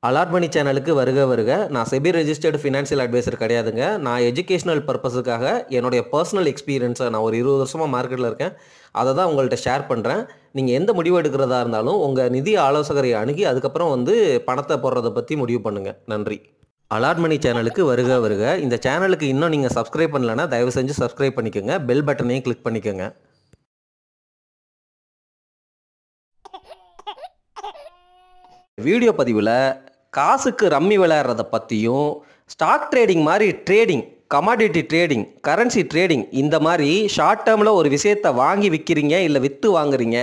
Allot மணி சேனலுக்கு வருக வருக. நான் செபி ரெஜிஸ்டர்டு ஃபினான்ஷியல் அட்வைசர் கிடையாதுங்க. நான் எஜுகேஷனல் பர்பஸுக்காக என்னுடைய பர்சனல் எக்ஸ்பீரியன்ஸை நான் ஒரு 20 வருஷமாக மார்க்கெட்டில் இருக்கேன். அதை தான் உங்கள்கிட்ட ஷேர் பண்ணுறேன். நீங்கள் எந்த முடிவு எடுக்கிறதா இருந்தாலும் உங்கள் நிதி ஆலோசகரை அணுகி அதுக்கப்புறம் பணத்தை போடுறதை பற்றி முடிவு பண்ணுங்கள். நன்றி. அலாட் மணி சேனலுக்கு வருக வருக. இந்த சேனலுக்கு இன்னும் நீங்கள் சப்ஸ்கிரைப் பண்ணலைன்னா தயவு செஞ்சு சப்ஸ்கிரைப் பண்ணிக்கோங்க. பெல் பட்டனையும் கிளிக் பண்ணிக்கோங்க. வீடியோ பதிவில் காசுக்கு ரம்மி விளையாடுறத பற்றியும், ஸ்டாக் ட்ரேடிங் மாதிரி trading, commodity trading, currency trading, இந்த மாதிரி ஷார்ட் டேர்மில் ஒரு விஷயத்தை வாங்கி விற்கிறீங்க இல்லை விற்று வாங்குறீங்க,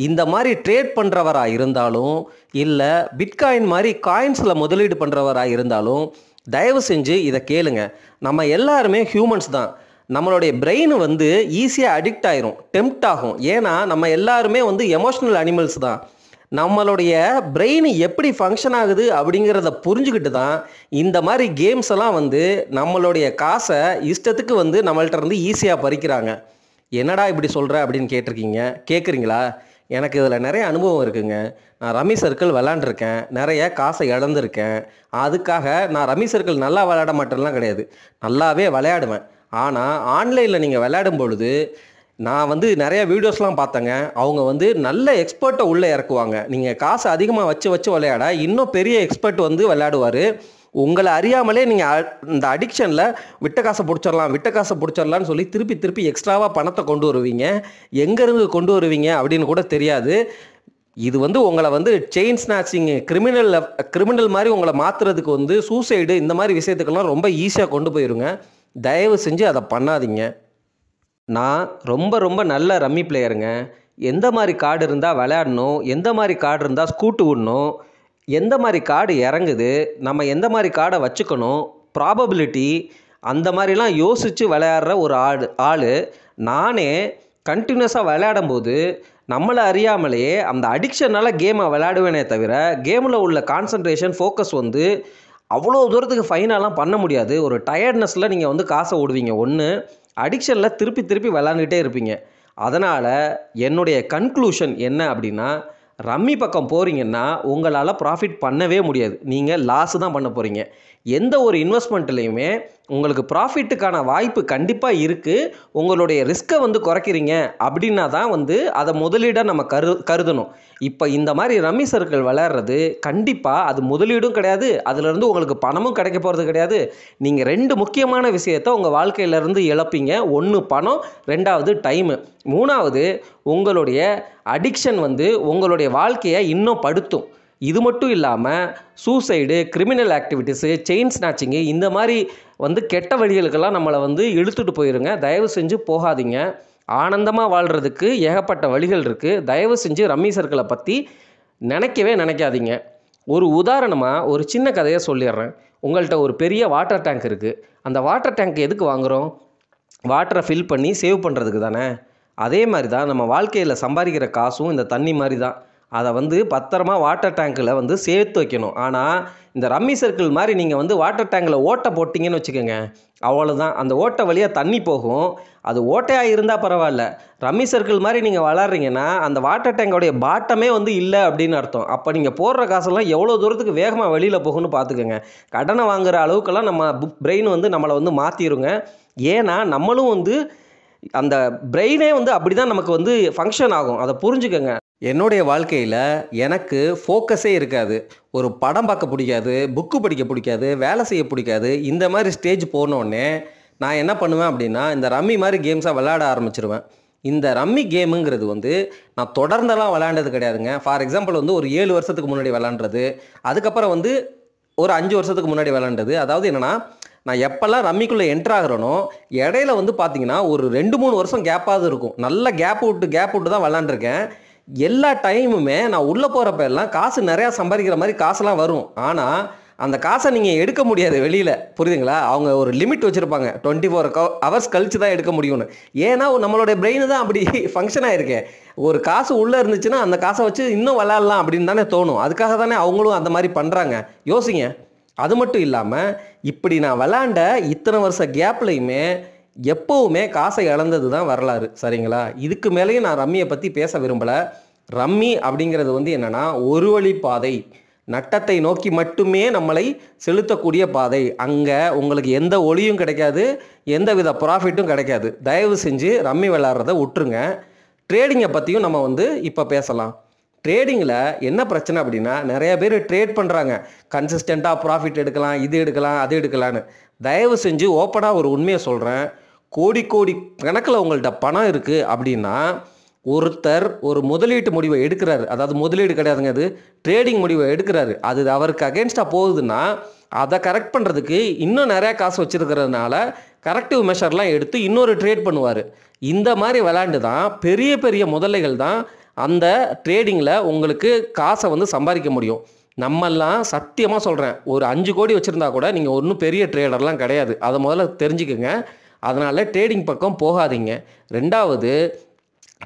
இந்த மாதிரி ட்ரேட் பண்ணுறவராக இருந்தாலும் இல்லை பிட்காயின் மாதிரி காயின்ஸில் முதலீடு பண்ணுறவராக இருந்தாலும் தயவு செஞ்சு இதை கேளுங்க. நம்ம எல்லாருமே ஹியூமன்ஸ் தான். நம்மளுடைய பிரெயின் ஈஸியாக அடிக்ட் ஆயிரும், டெம்ப்ட் ஆகும். ஏன்னா நம்ம எல்லாருமே எமோஷ்னல் அனிமல்ஸ் தான். நம்மளுடைய பிரெயின் எப்படி ஃபங்க்ஷன் ஆகுது அப்படிங்கிறத புரிஞ்சுக்கிட்டு தான் இந்த மாதிரி கேம்ஸ் எல்லாம் நம்மளுடைய காசை இஷ்டத்துக்கு நம்மள்ட்ட இருந்து ஈஸியாக பறிக்கிறாங்க. என்னடா இப்படி சொல்கிற அப்படின்னு கேட்குறீங்களா? எனக்கு இதில் நிறைய அனுபவம் இருக்குங்க. நான் ரம்மி சர்க்கிள் விளாண்டுருக்கேன், நிறைய காசை இழந்திருக்கேன். அதுக்காக நான் ரம்மி சர்க்கிள் நல்லா விளையாட மாட்டேன்லாம் கிடையாது, நல்லாவே விளையாடுவேன். ஆனால் ஆன்லைனில் நீங்கள் விளையாடும் பொழுது நான் நிறைய வீடியோஸ்லாம் பார்த்தேங்க. அவங்க நல்ல எக்ஸ்பர்ட்டை உள்ளே இறக்குவாங்க. நீங்கள் காசை அதிகமாக வச்சு விளையாட இன்னும் பெரிய எக்ஸ்பர்ட் விளையாடுவார். உங்களை அறியாமலே நீங்கள் இந்த அடிக்ஷனில் விட்ட காசை பிடிச்சிடலான்னு சொல்லி திருப்பி எக்ஸ்ட்ராவாக பணத்தை கொண்டு வருவீங்க. எங்கேருந்து கொண்டு வருவீங்க அப்படின்னு கூட தெரியாது. இது உங்களை செயின் ஸ்நாச்சிங், கிரிமினல் மாதிரி உங்களை மாற்றுறதுக்கு சூசைடு, இந்த மாதிரி விஷயத்துக்கெல்லாம் ரொம்ப ஈஸியாக கொண்டு போயிருங்க. தயவு செஞ்சு அதை பண்ணாதீங்க. நான் ரொம்ப நல்ல ரம்மி பிளேயருங்க. எந்த மாதிரி கார்டு இருந்தால் விளையாடணும், எந்த மாதிரி கார்டு இருந்தால் ஸ்கூட்டு விடணும், எந்த மாதிரி கார்டு இறங்குது, நம்ம எந்த மாதிரி கார்டை வச்சுக்கணும், ப்ராபபிலிட்டி, அந்த மாதிரிலாம் யோசித்து விளையாடுற ஒரு ஆள். நானே கண்டினியூஸாக விளையாடும்போது நம்மளை அறியாமலேயே அந்த அடிக்ஷனால் கேமை விளையாடுவேனே தவிர கேமில் உள்ள கான்சன்ட்ரேஷன், ஃபோக்கஸ் அவ்வளோ தூரத்துக்கு ஃபைனாலாம் பண்ண முடியாது. ஒரு டயர்ட்னஸில் நீங்கள் காசை விடுவீங்க. ஒன்று அடிக்ஷனில் திருப்பி விளாண்டுட்டே இருப்பீங்க. அதனால் என்னுடைய கன்க்ளூஷன் என்ன அப்படின்னா, ரம்மி பக்கம் போகிறீங்கன்னா உங்களால் ப்ராஃபிட் பண்ணவே முடியாது. நீங்கள் லாஸ் தான் பண்ண போகிறீங்க. எந்த ஒரு இன்வெஸ்ட்மெண்ட்லேயுமே உங்களுக்கு ப்ராஃபிட்டுக்கான வாய்ப்பு கண்டிப்பாக இருக்குது. உங்களுடைய ரிஸ்க்கை குறைக்கிறீங்க அப்படின்னா தான் அதை முதலீடாக நம்ம கருதணும். இப்போ இந்த மாதிரி ரம்மி சர்க்கிள் விளையாடுறது கண்டிப்பாக அது முதலீடும் கிடையாது, அதிலிருந்து உங்களுக்கு பணமும் கிடைக்க போகிறது கிடையாது. நீங்கள் 2 முக்கியமான விஷயத்தை உங்கள் வாழ்க்கையிலேருந்து இழப்பீங்க. ஒன்று பணம், 2வது டைமு, 3வது உங்களுடைய அடிக்ஷன் உங்களுடைய வாழ்க்கையை இன்னும் படுத்தும். இது மட்டும் இல்லாமல் suicide, criminal activities, chain snatching, இந்த மாதிரி கெட்ட வழிகளுக்கெல்லாம் நம்மளை இழுத்துட்டு போயிருங்க. தயவு செஞ்சு போகாதீங்க. ஆனந்தமாக வாழ்கிறதுக்கு ஏகப்பட்ட வழிகள் இருக்குது. தயவு செஞ்சு ரம்மி சர்க்கிளை பற்றி நினைக்கவே நினைக்காதீங்க. ஒரு உதாரணமாக ஒரு சின்ன கதையை சொல்லிடுறேன். உங்கள்கிட்ட ஒரு பெரிய வாட்டர் டேங்க் இருக்குது. அந்த வாட்டர் டேங்க் எதுக்கு வாங்குகிறோம்? வாட்டரை ஃபில் பண்ணி சேவ் பண்ணுறதுக்கு தானே. அதே மாதிரி தான் நம்ம வாழ்க்கையில் சம்பாதிக்கிற காசும் இந்த தண்ணி மாதிரி தான். அதை பத்திரமா வாட்டர் டேங்க்கில் சேர்த்து வைக்கணும். ஆனால் இந்த ரம்மி சர்க்கிள் மாதிரி நீங்கள் வாட்டர் டேங்கில் ஓட்டை போட்டிங்கன்னு வச்சுக்கோங்க, அவ்வளோதான். அந்த ஓட்டை வழியாக தண்ணி போகும். அது ஓட்டையாக இருந்தால் பரவாயில்ல. ரம்மி சர்க்கிள் மாதிரி நீங்கள் விளாட்றீங்கன்னா அந்த வாட்டர் டேங்கோடைய பாட்டமே இல்லை அப்படின்னு அர்த்தம். அப்போ நீங்கள் போடுற காசெல்லாம் எவ்வளோ தூரத்துக்கு வேகமாக வெளியில் போகும்னு பார்த்துக்கோங்க. கடனை வாங்குகிற அளவுக்கெல்லாம் நம்ம பிரெயின் நம்மளை மாற்றிடுங்க. ஏன்னா நம்மளும் அந்த பிரெயினே அப்படி தான் நமக்கு ஃபங்க்ஷன் ஆகும். அதை புரிஞ்சுக்கோங்க. என்னுடைய வாழ்க்கையில் எனக்கு ஃபோக்கஸே இருக்காது. ஒரு படம் பார்க்க பிடிக்காது, புக்கு படிக்க பிடிக்காது, வேலை செய்ய பிடிக்காது. இந்த மாதிரி ஸ்டேஜ் போனோடனே நான் என்ன பண்ணுவேன் அப்படின்னா, இந்த ரம்மி மாதிரி கேம்ஸாக விளையாட ஆரம்பிச்சிருவேன். இந்த ரம்மி கேமுங்கிறது நான் தொடர்ந்தெல்லாம் விளையாண்டது கிடையாதுங்க. ஃபார் எக்ஸாம்பிள் ஒரு 7 வருஷத்துக்கு முன்னாடி விளாண்டுறது, அதுக்கப்புறம் ஒரு 5 வருஷத்துக்கு முன்னாடி விளாண்டது. அதாவது என்னென்னா, நான் எப்போல்லாம் ரம்மிக்குள்ளே என்ட்ரு ஆகிறேனோ இடையில பார்த்தீங்கன்னா ஒரு 2-3 வருஷம் கேப்பாவது இருக்கும். நல்ல கேப் விட்டு தான் விளாண்டுருக்கேன். எல்லா டைமுமே நான் உள்ளே போகிறப்ப எல்லாம் காசு நிறையா சம்பாதிக்கிற மாதிரி காசுலாம் வரும். ஆனால் அந்த காசை நீங்கள் எடுக்க முடியாது வெளியில், புரியுதுங்களா? அவங்க ஒரு லிமிட் வச்சுருப்பாங்க, 24 ஹவர்ஸ் கழித்து தான் எடுக்க முடியும்னு. ஏன்னா நம்மளுடைய பிரெயின் தான் அப்படி ஃபங்க்ஷன் ஆகிருக்கேன். ஒரு காசு உள்ளே இருந்துச்சுன்னா அந்த காசை வச்சு இன்னும் விளையாடலாம் அப்படின்னு தானே தோணும். அதுக்காக தானே அவங்களும் அந்த மாதிரி பண்ணுறாங்க. யோசிங்க. அது மட்டும் இல்லாமல் இப்படி நான் விளாண்ட இத்தனை வருஷ கேப்லையுமே எப்போவுமே காசை இழந்தது தான் வரலாறு. சரிங்களா? இதுக்கு மேலேயும் நான் ரம்மியை பற்றி பேச விரும்பலை. ரம்மி அப்படிங்கிறது என்னென்னா ஒரு வழி பாதை. நட்டத்தை நோக்கி மட்டுமே நம்மளை செலுத்தக்கூடிய பாதை. அங்கே உங்களுக்கு எந்த ஒளியும் கிடைக்காது, எந்த வித ப்ராஃபிட்டும் கிடைக்காது. தயவு செஞ்சு ரம்மி விளையாடுறத விட்டுருங்க. ட்ரேடிங்கை பற்றியும் நம்ம வந்து இப்போ பேசலாம். ட்ரேடிங்கில் என்ன பிரச்சனை அப்படின்னா, நிறைய பேர் ட்ரேட் பண்ணுறாங்க, கன்சிஸ்டண்ட்டாக ப்ராஃபிட் எடுக்கலாம், இது எடுக்கலாம், அது எடுக்கலான்னு. தயவு செஞ்சு ஓப்பனாக ஒரு உண்மையை சொல்கிறேன். கோடி கோடி கணக்கில் உங்கள்கிட்ட பணம் இருக்குது அப்படின்னா, ஒருத்தர் ஒரு முதலீட்டு முடிவை எடுக்கிறாரு, அதாவது முதலீடு கிடையாதுங்க, அது ட்ரேடிங் முடிவை எடுக்கிறாரு, அது அவருக்கு அகேன்ஸ்டாக போகுதுன்னா அதை கரெக்ட் பண்ணுறதுக்கு இன்னும் நிறையா காசு வச்சுருக்கிறதுனால கரெக்டிவ் மெஷர்லாம் எடுத்து இன்னொரு ட்ரேட் பண்ணுவார். இந்த மாதிரி விளையாண்டு தான் பெரிய பெரிய முதலைகள் தான் அந்த ட்ரேடிங்கில் உங்களுக்கு காசை வந்து சம்பாதிக்க முடியும். நம்மெல்லாம் சத்தியமாக சொல்கிறேன், ஒரு 5 கோடி வச்சுருந்தா கூட நீங்கள் ஒன்றும் பெரிய ட்ரேடர்லாம் கிடையாது. அதை முதல்ல தெரிஞ்சுக்குங்க. அதனால் ட்ரேடிங் பக்கம் போகாதீங்க. ரெண்டாவது,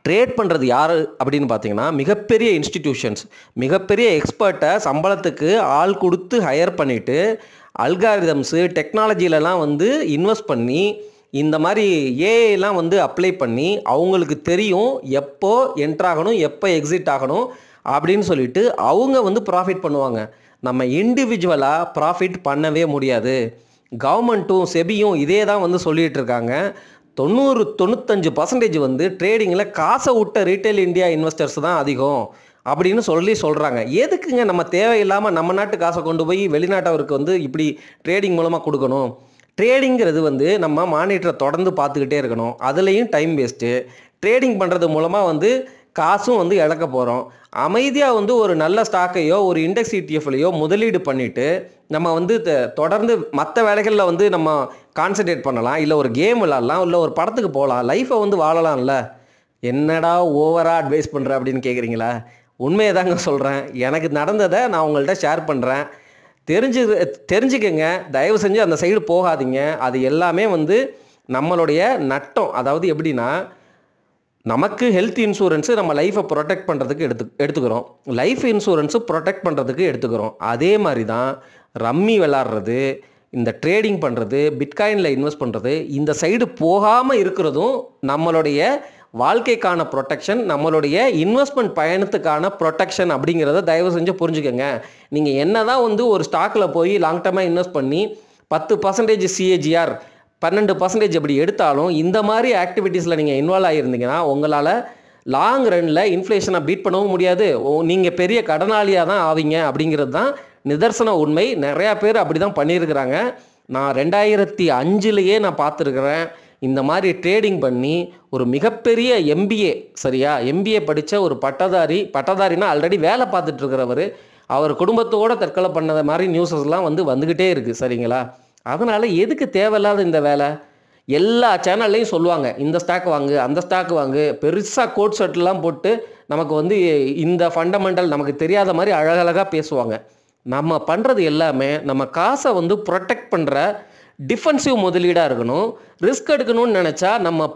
ட்ரேட் பண்ணுறது யார் அப்படின்னு பார்த்தீங்கன்னா, மிகப்பெரிய இன்ஸ்டிடியூஷன்ஸ், மிகப்பெரிய எக்ஸ்பர்ட்டை சம்பளத்துக்கு ஆள் கொடுத்து ஹையர் பண்ணிவிட்டு அல்காரிதம்ஸு டெக்னாலஜிலலாம் வந்து இன்வெஸ்ட் பண்ணி இந்த மாதிரி ஏஐலாம் வந்து அப்ளை பண்ணி அவங்களுக்கு தெரியும் எப்போ என்ட்ராகணும், எப்போ எக்ஸிட் ஆகணும் அப்படின்னு சொல்லிட்டு அவங்க வந்து ப்ராஃபிட் பண்ணுவாங்க. நம்ம இண்டிவிஜுவலாக ப்ராஃபிட் பண்ணவே முடியாது. கவர்மெண்ட்டும் செபியும் இதே தான் வந்து சொல்லிகிட்டு இருக்காங்க. 90-95% வந்து ட்ரேடிங்கில் காசை விட்ட ரீட்டைல் இந்தியா இன்வெஸ்டர்ஸ் தான் அதிகம் அப்படின்னு சொல்கிறாங்க. எதுக்குங்க நம்ம தேவையில்லாமல் நம்ம நாட்டு காசை கொண்டு போய் வெளிநாட்டவருக்கு வந்து இப்படி ட்ரேடிங் மூலமாக கொடுக்கணும்? ட்ரேடிங்கிறது வந்து நம்ம மானிட்டரை தொடர்ந்து பார்த்துக்கிட்டே இருக்கணும், அதுலேயும் டைம் வேஸ்ட்டு. ட்ரேடிங் பண்ணுறது மூலமாக வந்து காசும் வந்து இழக்க போகிறோம். அமைதியாக வந்து ஒரு நல்ல ஸ்டாக்கையோ ஒரு இண்டெக்ஸ் இடிஎஃப்லையோ முதலீடு பண்ணிவிட்டு நம்ம வந்து தொடர்ந்து மற்ற வேலைகளில் வந்து நம்ம கான்சன்ட்ரேட் பண்ணலாம், இல்லை ஒரு கேம் விளாட்லாம், இல்லை ஒரு படத்துக்கு போகலாம், லைஃப்பை வந்து வாழலாம்ல. என்னடா ஓவராக அட்வைஸ் பண்ணுற அப்படின்னு கேட்குறீங்களா? உண்மையை தாங்க சொல்கிறேன். எனக்கு நடந்ததை நான் உங்கள்கிட்ட ஷேர் பண்ணுறேன். தெரிஞ்சுக்கங்க. தயவு செஞ்சு அந்த சைடு போகாதீங்க. அது எல்லாமே வந்து நம்மளுடைய நட்டம். அதாவது எப்படின்னா, நமக்கு ஹெல்த் இன்சூரன்ஸு நம்ம லைஃப்பை ப்ரொடெக்ட் பண்ணுறதுக்கு எடுத்துக்கிறோம், லைஃப் இன்சூரன்ஸு ப்ரொடெக்ட் பண்ணுறதுக்கு எடுத்துக்கிறோம். அதே மாதிரி தான் ரம்மி விளாட்றது, இந்த ட்ரேடிங் பண்ணுறது, பிட்காயினில் இன்வெஸ்ட் பண்ணுறது, இந்த சைடு போகாமல் இருக்கிறதும் நம்மளுடைய வாழ்க்கைக்கான ப்ரொடெக்ஷன், நம்மளுடைய இன்வெஸ்ட்மெண்ட் பயணத்துக்கான ப்ரொடெக்ஷன் அப்படிங்கிறத தயவு செஞ்சு புரிஞ்சுக்கோங்க. நீங்கள் என்ன தான் வந்து ஒரு ஸ்டாக்கில் போய் லாங் டர்மாக இன்வெஸ்ட் பண்ணி 10% CAGR 12% அப்படி எடுத்தாலும் இந்த மாதிரி ஆக்டிவிட்டீஸில் நீங்கள் இன்வால்வ் ஆகியிருந்தீங்கன்னா உங்களால் லாங் ரனில் இன்ஃப்ளேஷனை பீட் பண்ணவும் முடியாது, நீங்கள் பெரிய கடனாளியாக தான் ஆவீங்க அப்படிங்கிறது தான் நிதர்சன உண்மை. நிறையா பேர் அப்படி தான் பண்ணியிருக்கிறாங்க. நான் 2005லேயே நான் பார்த்துருக்குறேன். இந்த மாதிரி ட்ரேடிங் பண்ணி ஒரு மிகப்பெரிய MBA, சரியா, MBA படித்த ஒரு பட்டதாரினா ஆல்ரெடி வேலை பார்த்துட்ருக்கிறவர், அவர் குடும்பத்தோடு தற்கொலை பண்ணத மாதிரி நியூஸஸ்லாம் வந்துக்கிட்டே இருக்குது, சரிங்களா? அதனால் எதுக்கு தேவையில்லாத இந்த வேலை? எல்லா சேனல்லையும் சொல்லுவாங்க, இந்த ஸ்டாக் வாங்கு, அந்த ஸ்டாக் வாங்கு, பெருசாக கோட் செட்லாம் போட்டு நமக்கு வந்து இந்த ஃபண்டமெண்டல் நமக்கு தெரியாத மாதிரி அழகழகாக பேசுவாங்க. நம்ம பண்ணுறது எல்லாமே நம்ம காசை வந்து ப்ரொடெக்ட் பண்ணுற டிஃபென்சிவ் முதலீடாக இருக்கணும். ரிஸ்க் எடுக்கணும்னு நினச்சா நம்ம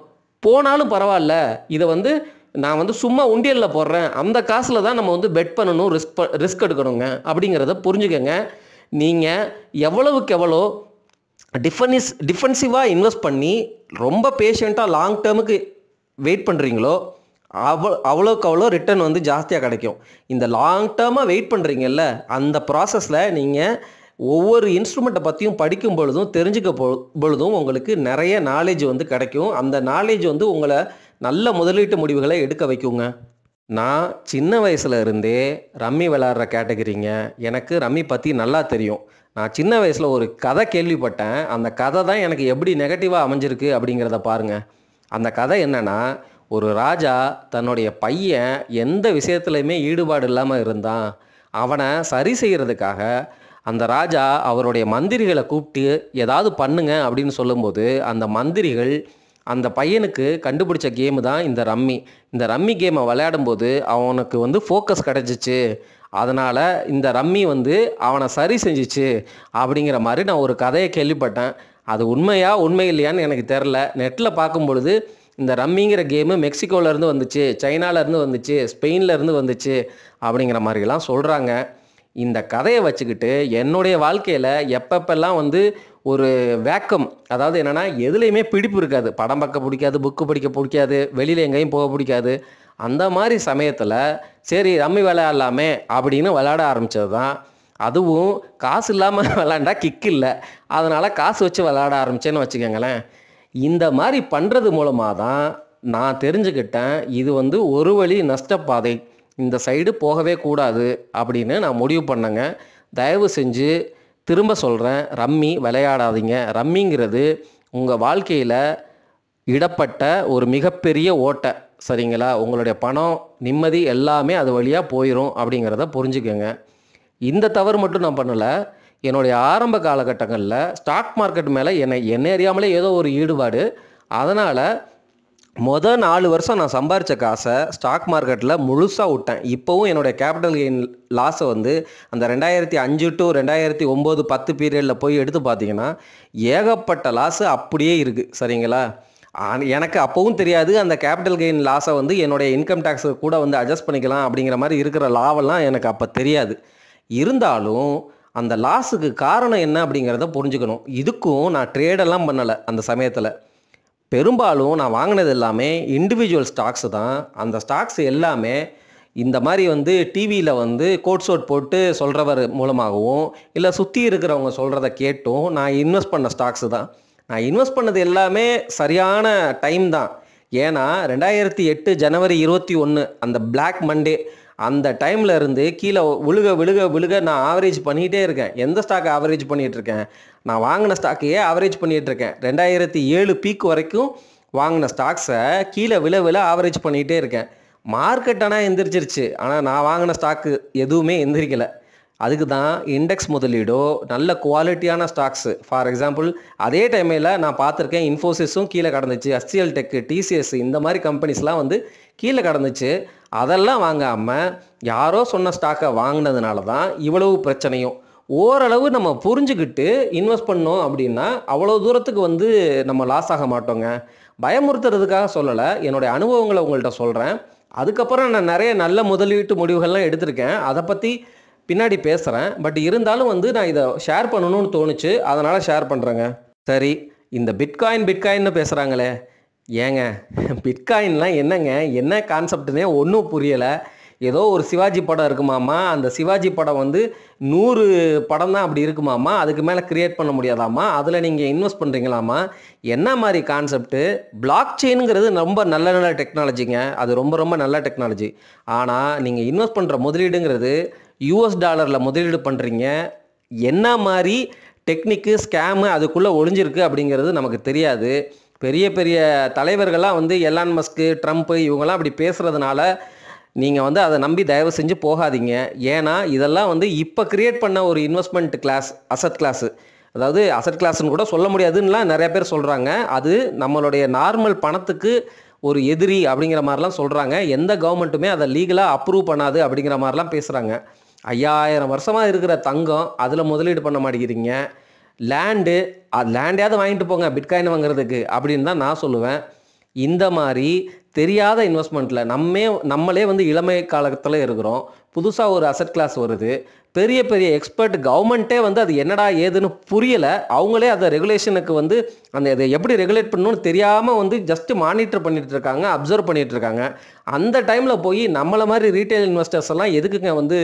போனாலும் பரவாயில்ல, இதை வந்து நான் வந்து சும்மா உண்டியலில் போடுறேன், அந்த காசில் தான் நம்ம வந்து பெட் பண்ணணும், ரிஸ்க் எடுக்கணுங்க அப்படிங்கிறத புரிஞ்சுக்கங்க. நீங்கள் எவ்வளவுக்கு எவ்வளோ டிஃபென்சிவாக இன்வெஸ்ட் பண்ணி ரொம்ப பேஷண்ட்டாக லாங் டேர்முக்கு வெயிட் பண்ணுறீங்களோ அவ்வளோக்கு அவ்வளோ ரிட்டர்ன் வந்து ஜாஸ்தியாக கிடைக்கும். இந்த லாங் டேர்மாக வெயிட் பண்ணுறீங்கல்ல, அந்த ப்ராசஸில் நீங்கள் ஒவ்வொரு இன்ஸ்ட்ருமெண்ட்டை பற்றியும் படிக்கும் பொழுதும் தெரிஞ்சுக்க பொழுதும் உங்களுக்கு நிறைய நாலேஜ் வந்து கிடைக்கும். அந்த நாலேஜ் வந்து உங்களை நல்ல முதலீட்டு முடிவுகளை எடுக்க வைக்குங்க. நான் சின்ன வயசில் இருந்தே ரம்மி விளையாடுற கேட்டகரிங்க. எனக்கு ரம்மி பற்றி நல்லா தெரியும். நான் சின்ன வயசில் ஒரு கதை கேள்விப்பட்டேன். அந்த கதை தான் எனக்கு எப்படி நெகட்டிவாக அமைஞ்சிருக்கு அப்படிங்கிறத பாருங்கள். அந்த கதை என்னென்னா, ஒரு ராஜா தன்னுடைய பையன் எந்த விஷயத்துலையுமே ஈடுபாடு இல்லாமல் இருந்தான். அவனை சரி செய்கிறதுக்காக அந்த ராஜா அவருடைய மந்திரிகளை கூப்பிட்டு ஏதாவது பண்ணுங்க அப்படின்னு சொல்லும்போது அந்த மந்திரிகள் அந்த பையனுக்கு கண்டுபிடிச்ச கேமு தான் இந்த ரம்மி. இந்த ரம்மி கேமை விளையாடும்போது அவனுக்கு வந்து ஃபோக்கஸ் கிடச்சிச்சு, அதனால் இந்த ரம்மி வந்து அவனை சரி செஞ்சிச்சு அப்படிங்கிற மாதிரி நான் ஒரு கதையை கேள்விப்பட்டேன். அது உண்மை இல்லையான்னு எனக்கு தெரில. நெட்டில் பார்க்கும் பொழுது இந்த ரம்மிங்கிற கேமு மெக்சிகோவிலேருந்து வந்துச்சு, சைனாவிலேருந்து வந்துச்சு, ஸ்பெயின்லேருந்து வந்துச்சு அப்படிங்கிற மாதிரிலாம் சொல்கிறாங்க. இந்த கதையை வச்சுக்கிட்டு என்னுடைய வாழ்க்கையில் எப்பப்பெல்லாம் வந்து ஒரு வேக்கம், அதாவது என்னென்னா எதுலேயுமே பிடிப்பு இருக்காது, படம் பார்க்க பிடிக்காது, புக்கு படிக்க பிடிக்காது, வெளியில் எங்கேயும் போக பிடிக்காது, அந்த மாதிரி சமயத்தில் சரி ரம்மி விளையாடலாமே அப்படின்னு விளையாட ஆரம்பித்தது தான் அதுவும் காசு இல்லாமல் விளாண்டா கிக் இல்லை, அதனால் காசு வச்சு விளாட ஆரம்பித்தேன்னு வச்சுக்கோங்களேன். இந்த மாதிரி பண்ணுறது மூலமாக தான் நான் தெரிஞ்சுக்கிட்டேன், இது வந்து ஒரு வழி நஷ்டப்பாதை, இந்த சைடு போகவே கூடாது அப்படின்னு நான் முடிவு பண்ணேங்க. தயவு செஞ்சு திரும்ப சொல்கிறேன், ரம்மி விளையாடாதீங்க. ரம்மிங்கிறது உங்கள் வாழ்க்கையில் இடப்பட்ட ஒரு மிகப்பெரிய ஓட்டை, சரிங்களா? உங்களுடைய பணம், நிம்மதி எல்லாமே அது வழியாக போயிடும் அப்படிங்கிறத புரிஞ்சுக்கோங்க. இந்த தவறு மட்டும் நான் பண்ணலை. என்னுடைய ஆரம்ப காலகட்டங்களில் ஸ்டாக் மார்க்கெட் மேலே என்னை அறியாமலே ஏதோ ஒரு ஈடுபாடு. அதனால் 4 வருஷம் நான் சம்பாரித்த காசை ஸ்டாக் மார்க்கெட்டில் முழுசாக விட்டேன். இப்போவும் என்னுடைய கேபிட்டல் கெயின் லாஸை வந்து அந்த 2005 to 2009-10 பீரியடில் போய் எடுத்து பார்த்தீங்கன்னா ஏகப்பட்ட லாஸு அப்படியே இருக்குது, சரிங்களா? எனக்கு அப்போவும் தெரியாது அந்த கேபிட்டல் கெயின் லாஸை வந்து என்னுடைய இன்கம் டேக்ஸு கூட வந்து அட்ஜஸ்ட் பண்ணிக்கலாம் அப்படிங்கிற மாதிரி இருக்கிற லாவெல்லாம் எனக்கு அப்போ தெரியாது. இருந்தாலும் அந்த லாஸுக்கு காரணம் என்ன அப்படிங்கிறத புரிஞ்சுக்கணும். இதுக்கும் நான் ட்ரேடெல்லாம் பண்ணலை அந்த சமயத்தில். பெரும்பாலும் நான் வாங்கினது எல்லாமே இண்டிவிஜுவல் ஸ்டாக்ஸு தான். அந்த ஸ்டாக்ஸ் எல்லாமே இந்த மாதிரி வந்து டிவியில் வந்து கோட் சோட் போட்டு சொல்கிறவர் மூலமாகவும் இல்லை சுற்றி இருக்கிறவங்க சொல்கிறத கேட்டும் நான் இன்வெஸ்ட் பண்ண ஸ்டாக்ஸு தான். நான் இன்வெஸ்ட் பண்ணது எல்லாமே சரியான டைம் தான். ஏன்னா 2008 ஜனவரி 21 அந்த பிளாக் மண்டே, அந்த டைமில் இருந்து கீழே விழுக விழுக விழுக நான் ஆவரேஜ் பண்ணிகிட்டே இருக்கேன். எந்த ஸ்டாக்கை ஆவரேஜ் பண்ணிகிட்ருக்கேன்? நான் வாங்கின ஸ்டாக்கையே ஆவரேஜ் பண்ணிகிட்ருக்கேன். 2007 பீக் வரைக்கும் வாங்கின ஸ்டாக்ஸை கீழே விழ ஆவரேஜ் பண்ணிகிட்டே இருக்கேன். மார்க்கெட் ஆனால் எந்திரிச்சிருச்சு, ஆனால் நான் வாங்கின ஸ்டாக்கு எதுவுமே எந்திரிக்கலை. அதுக்கு தான் இண்டெக்ஸ் முதலீடோ நல்ல குவாலிட்டியான ஸ்டாக்ஸு. ஃபார் எக்ஸாம்பிள் அதே டைமில் நான் பார்த்துருக்கேன், இன்ஃபோசிஸும் கீழே கடந்துச்சு, HCL டெக், TCS இந்த மாதிரி கம்பெனிஸ்லாம் வந்து கீழே கடந்துச்சு. அதெல்லாம் வாங்காமல் யாரோ சொன்ன ஸ்டாக்கை வாங்கினதுனால தான் இவ்வளவு பிரச்சனையும். ஓரளவு நம்ம புரிஞ்சுக்கிட்டு இன்வெஸ்ட் பண்ணோம் அப்படின்னா அவ்வளோ தூரத்துக்கு வந்து நம்ம லாஸ் ஆக மாட்டோங்க. பயமுறுத்துறதுக்காக சொல்லலை, என்னுடைய அனுபவங்களை உங்கள்கிட்ட சொல்கிறேன். அதுக்கப்புறம் நான் நிறைய நல்ல முதலீட்டு முடிவுகள்லாம் எடுத்திருக்கேன், அதை பற்றி பின்னாடி பேசுகிறேன். பட் இருந்தாலும் வந்து நான் இதை ஷேர் பண்ணணும்னு தோணுச்சு, அதனால் ஷேர் பண்ணுறேங்க. சரி, இந்த பிட்காயின்னு பேசுகிறாங்களே, ஏங்க பிட்காயின்லாம் என்னங்க, என்ன கான்செப்ட்னே ஒன்றும் புரியலை. ஏதோ ஒரு சிவாஜி படம் இருக்குமாமா, அந்த சிவாஜி படம் வந்து 100 படம் தான் அப்படி இருக்குமாமா, அதுக்கு மேலே க்ரியேட் பண்ண முடியாதாமா, அதில் நீங்கள் இன்வெஸ்ட் பண்ணுறீங்களாமா, என்ன மாதிரி கான்செப்ட்டு? பிளாக் செயினுங்கிறது ரொம்ப நல்ல டெக்னாலஜிங்க, அது ரொம்ப நல்ல டெக்னாலஜி. ஆனால் நீங்கள் இன்வெஸ்ட் பண்ணுற முதலீடுங்கிறது US டாலரில் முதலீடு பண்ணுறீங்க. என்ன மாதிரி டெக்னிக்கு, ஸ்கேமு அதுக்குள்ளே ஒளிஞ்சிருக்கு அப்படிங்கிறது நமக்கு தெரியாது. பெரிய தலைவர்கள்லாம் வந்து எலான் மஸ்க்கு, ட்ரம்ப்பு இவங்கெல்லாம் அப்படி பேசுகிறதுனால நீங்கள் வந்து அதை நம்பி தயவு செஞ்சு போகாதீங்க. ஏன்னா இதெல்லாம் வந்து இப்போ க்ரியேட் பண்ண ஒரு இன்வெஸ்ட்மெண்ட் கிளாஸ், அசட் கிளாஸு. அதாவது அசட் கிளாஸ்ன்னு கூட சொல்ல முடியாதுன்னெலாம் நிறைய பேர் சொல்கிறாங்க. அது நம்மளுடைய நார்மல் பணத்துக்கு ஒரு எதிரி அப்படிங்கிற மாதிரிலாம் சொல்கிறாங்க. எந்த கவர்மெண்ட்டுமே அதை லீகலாக அப்ரூவ் பண்ணாது அப்படிங்கிற மாதிரிலாம் பேசுகிறாங்க. 5000 வருஷமாக இருக்கிற தங்கம், அதில் முதலீடு பண்ண மாட்டேங்கிறீங்க. லேண்டையாவது வாங்கிட்டு போங்க பிட்காயின் வாங்குறதுக்கு அப்படின்னு தான் நான் சொல்லுவேன். இந்த மாதிரி தெரியாத இன்வெஸ்ட்மெண்ட்டில் நம்மளே வந்து இளமை காலத்தில் இருக்கிறோம். புதுசாக ஒரு அசட் கிளாஸ் வருது, பெரிய எக்ஸ்பர்ட் கவர்மெண்ட்டே வந்து அது என்னடா ஏதுன்னு புரியலை, அவங்களே அதை ரெகுலேஷனுக்கு வந்து இதை எப்படி ரெகுலேட் பண்ணணும்னு தெரியாமல் வந்து ஜஸ்ட்டு மானிட்டர் பண்ணிகிட்டு இருக்காங்க, அப்சர்வ் பண்ணிகிட்டு இருக்காங்க. அந்த டைமில் போய் நம்மளை மாதிரி ரீட்டைல் இன்வெஸ்டர்ஸ் எல்லாம் எதுக்குங்க வந்து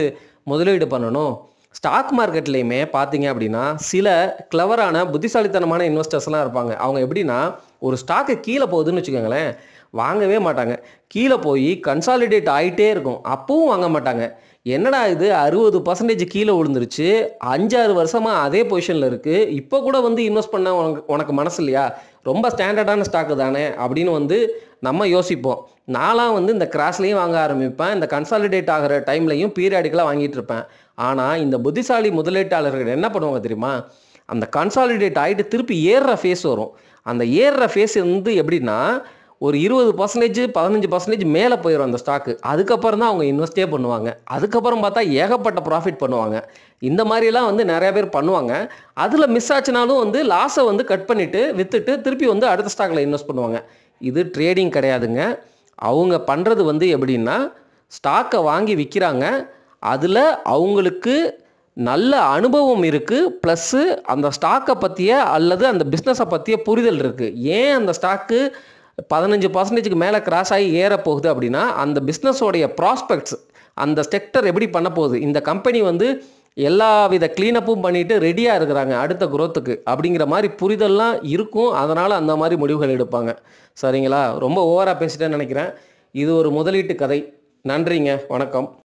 முதலீடு பண்ணணும்? ஸ்டாக் மார்க்கெட்லேயுமே பார்த்தீங்க அப்படின்னா சில கிளவரான புத்திசாலித்தனமான இன்வெஸ்டர்ஸ்லாம் இருப்பாங்க. அவங்க எப்படின்னா, ஒரு ஸ்டாக்கு கீழே போகுதுன்னு வச்சுக்கோங்களேன், வாங்கவே மாட்டாங்க. கீழே போய் கன்சாலிடேட் ஆகிட்டே இருக்கும், அப்பவும் வாங்க மாட்டாங்க. என்னடா இது 60% கீழே விழுந்துருச்சு, 5-6 வருஷமாக அதே பொசிஷனில் இருக்குது, இப்போ கூட வந்து இன்வெஸ்ட் பண்ண உனக்கு மனசு இல்லையா, ரொம்ப ஸ்டாண்டர்டான ஸ்டாக்கு தானே அப்படின்னு வந்து நம்ம யோசிப்போம். நான்லாம் வந்து இந்த கிராஸ்லேயும் வாங்க ஆரம்பிப்பேன், இந்த கன்சாலிடேட் ஆகிற டைம்லையும் பீரியாடிக்கலாக வாங்கிட்டு இருப்பேன். ஆனால் இந்த புத்திசாலி முதலீட்டாளர்கள் என்ன பண்ணுவாங்க தெரியுமா, அந்த கன்சாலிடேட் ஆகிட்டு திருப்பி ஏறுற ஃபேஸ் வரும். அந்த ஏறுற ஃபேஸ் வந்து எப்படின்னா ஒரு 20%, 15% மேலே போயிடும் அந்த ஸ்டாக்கு. அதுக்கப்புறம் தான் அவங்க இன்வெஸ்டே பண்ணுவாங்க. அதுக்கப்புறம் பார்த்தா ஏகப்பட்ட ப்ராஃபிட் பண்ணுவாங்க. இந்த மாதிரிலாம் வந்து நிறைய பேர் பண்ணுவாங்க. அதில் மிஸ் ஆச்சுனாலும் வந்து லாஸை வந்து கட் பண்ணிவிட்டு விற்றுட்டு திருப்பி வந்து அடுத்த ஸ்டாக்கில் இன்வெஸ்ட் பண்ணுவாங்க. இது ட்ரேடிங் கிடையாதுங்க. அவங்க பண்ணுறது வந்து எப்படின்னா, ஸ்டாக்கை வாங்கி விற்கிறாங்க, அதில் அவங்களுக்கு நல்ல அனுபவம் இருக்குது, ப்ளஸ்ஸு அந்த ஸ்டாக்கை பற்றிய அல்லது அந்த பிஸ்னஸை பற்றிய புரிதல் இருக்குது. ஏன் அந்த ஸ்டாக்கு 15%க்கு மேலே கிராஸ் ஆகி ஏறப்போகுது அப்படின்னா, அந்த பிஸ்னஸோடைய ப்ராஸ்பெக்ட்ஸ், அந்த செக்டர் எப்படி பண்ண போகுது, இந்த கம்பெனி வந்து எல்லா வித க்ளீனப்பும் பண்ணிவிட்டு ரெடியாக இருக்கிறாங்க அடுத்த குரோத்துக்கு அப்படிங்கிற மாதிரி புரிதல்லாம் இருக்கும். அதனால் அந்த மாதிரி முடிவுகள் எடுப்பாங்க. சரிங்களா? ரொம்ப ஓவராக பேசிட்டேன்னு நினைக்கிறேன். இது ஒரு முதலீட்டு கதை. நன்றிங்க. வணக்கம்.